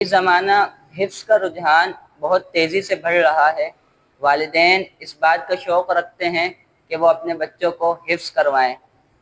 یہ زمانہ حفظ کا رجحان بہت تیزی سے بڑھ رہا ہے۔ والدین اس بات کا شوق رکھتے ہیں کہ وہ اپنے بچوں کو حفظ کروائیں۔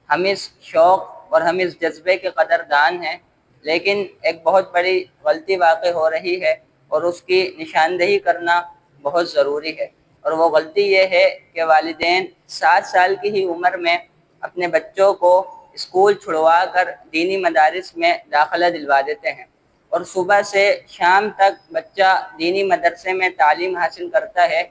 ہم اس شوق اور ہم اس جذبے کے قدردان ہیں، لیکن ایک بہت بڑی غلطی واقع ہو رہی ہے اور اس کی نشاندہی کرنا بہت ضروری ہے۔ اور وہ غلطی یہ ہے کہ والدین 7 سال کی ہی عمر میں اپنے بچوں کو اسکول چھڑوا کر دینی مدارس میں داخلہ دلوا دیتے ہیں، اور صبح سے شام تک بچہ دینی مدرسے میں تعلیم حاصل کرتا ہے۔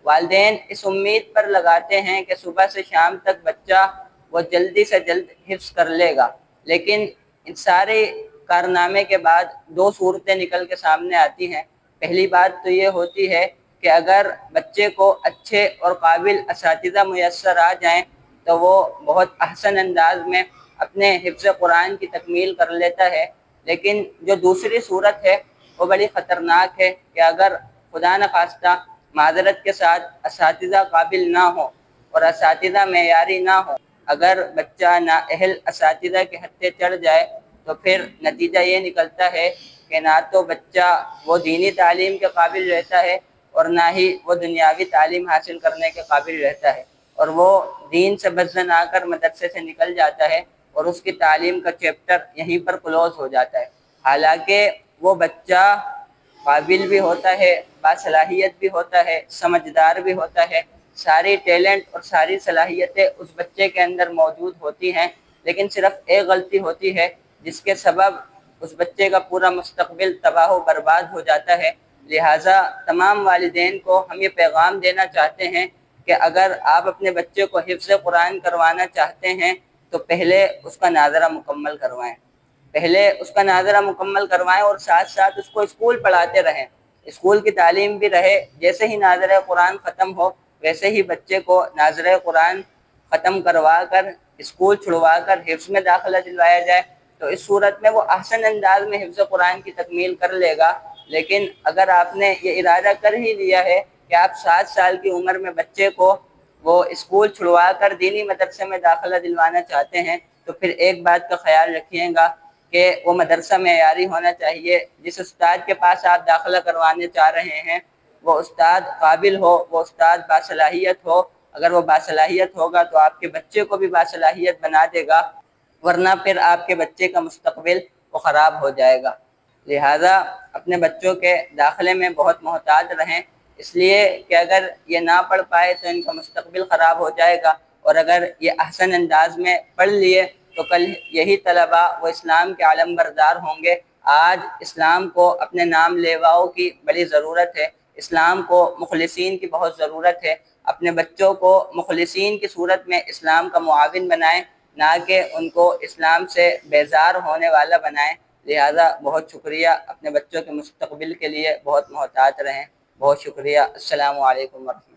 والدین اس امید پر لگاتے ہیں کہ صبح سے شام تک بچہ وہ جلدی سے جلد حفظ کر لے گا، لیکن ان سارے کارنامے کے بعد 2 صورتیں نکل کے سامنے آتی ہیں۔ پہلی بات تو یہ ہوتی ہے کہ اگر بچے کو اچھے اور قابل اساتذہ میسر آ جائیں تو وہ بہت احسن انداز میں اپنے حفظ قرآن کی تکمیل کر لیتا ہے، لیکن جو دوسری صورت ہے وہ بڑی خطرناک ہے کہ اگر خدا نخواستہ معذرت کے ساتھ اساتذہ قابل نہ ہو اور اساتذہ معیاری نہ ہو، اگر بچہ نااہل اساتذہ کے ہتھے چڑھ جائے تو پھر نتیجہ یہ نکلتا ہے کہ نہ تو بچہ وہ دینی تعلیم کے قابل رہتا ہے اور نہ ہی وہ دنیاوی تعلیم حاصل کرنے کے قابل رہتا ہے، اور وہ دین سے بزن آ کر مدرسے سے نکل جاتا ہے اور اس کی تعلیم کا چیپٹر یہیں پر کلوز ہو جاتا ہے۔ حالانکہ وہ بچہ قابل بھی ہوتا ہے، باصلاحیت بھی ہوتا ہے، سمجھدار بھی ہوتا ہے، ساری ٹیلنٹ اور ساری صلاحیتیں اس بچے کے اندر موجود ہوتی ہیں، لیکن صرف ایک غلطی ہوتی ہے جس کے سبب اس بچے کا پورا مستقبل تباہ و برباد ہو جاتا ہے۔ لہٰذا تمام والدین کو ہم یہ پیغام دینا چاہتے ہیں کہ اگر آپ اپنے بچے کو حفظ قرآن کروانا چاہتے ہیں تو پہلے اس کا ناظرہ مکمل کروائیں، اور ساتھ ساتھ اس کو اسکول پڑھاتے رہیں، اسکول کی تعلیم بھی رہے۔ جیسے ہی ناظرہ قرآن ختم ہو ویسے ہی بچے کو ناظرہ قرآن ختم کروا کر اسکول چھڑوا کر حفظ میں داخلہ دلوایا جائے، تو اس صورت میں وہ احسن انداز میں حفظ قرآن کی تکمیل کر لے گا۔ لیکن اگر آپ نے یہ ارادہ کر ہی لیا ہے کہ آپ 7 سال کی عمر میں بچے کو وہ اسکول چھڑوا کر دینی مدرسے میں داخلہ دلوانا چاہتے ہیں، تو پھر ایک بات کا خیال رکھیے گا کہ وہ مدرسہ معیاری ہونا چاہیے۔ جس استاد کے پاس آپ داخلہ کروانے چاہ رہے ہیں وہ استاد قابل ہو، وہ استاد باصلاحیت ہو۔ اگر وہ باصلاحیت ہوگا تو آپ کے بچے کو بھی باصلاحیت بنا دے گا، ورنہ پھر آپ کے بچے کا مستقبل وہ خراب ہو جائے گا۔ لہٰذا اپنے بچوں کے داخلے میں بہت محتاط رہیں، اس لیے کہ اگر یہ نہ پڑھ پائے تو ان کا مستقبل خراب ہو جائے گا، اور اگر یہ احسن انداز میں پڑھ لیے تو کل یہی طلباء وہ اسلام کے علم بردار ہوں گے۔ آج اسلام کو اپنے نام لیواؤں کی بڑی ضرورت ہے، اسلام کو مخلصین کی بہت ضرورت ہے۔ اپنے بچوں کو مخلصین کی صورت میں اسلام کا معاون بنائیں، نہ کہ ان کو اسلام سے بیزار ہونے والا بنائیں۔ لہٰذا بہت شکریہ، اپنے بچوں کے مستقبل کے لیے بہت محتاط رہیں۔ بہت شکریہ۔ السلام علیکم ورحمۃ اللہ۔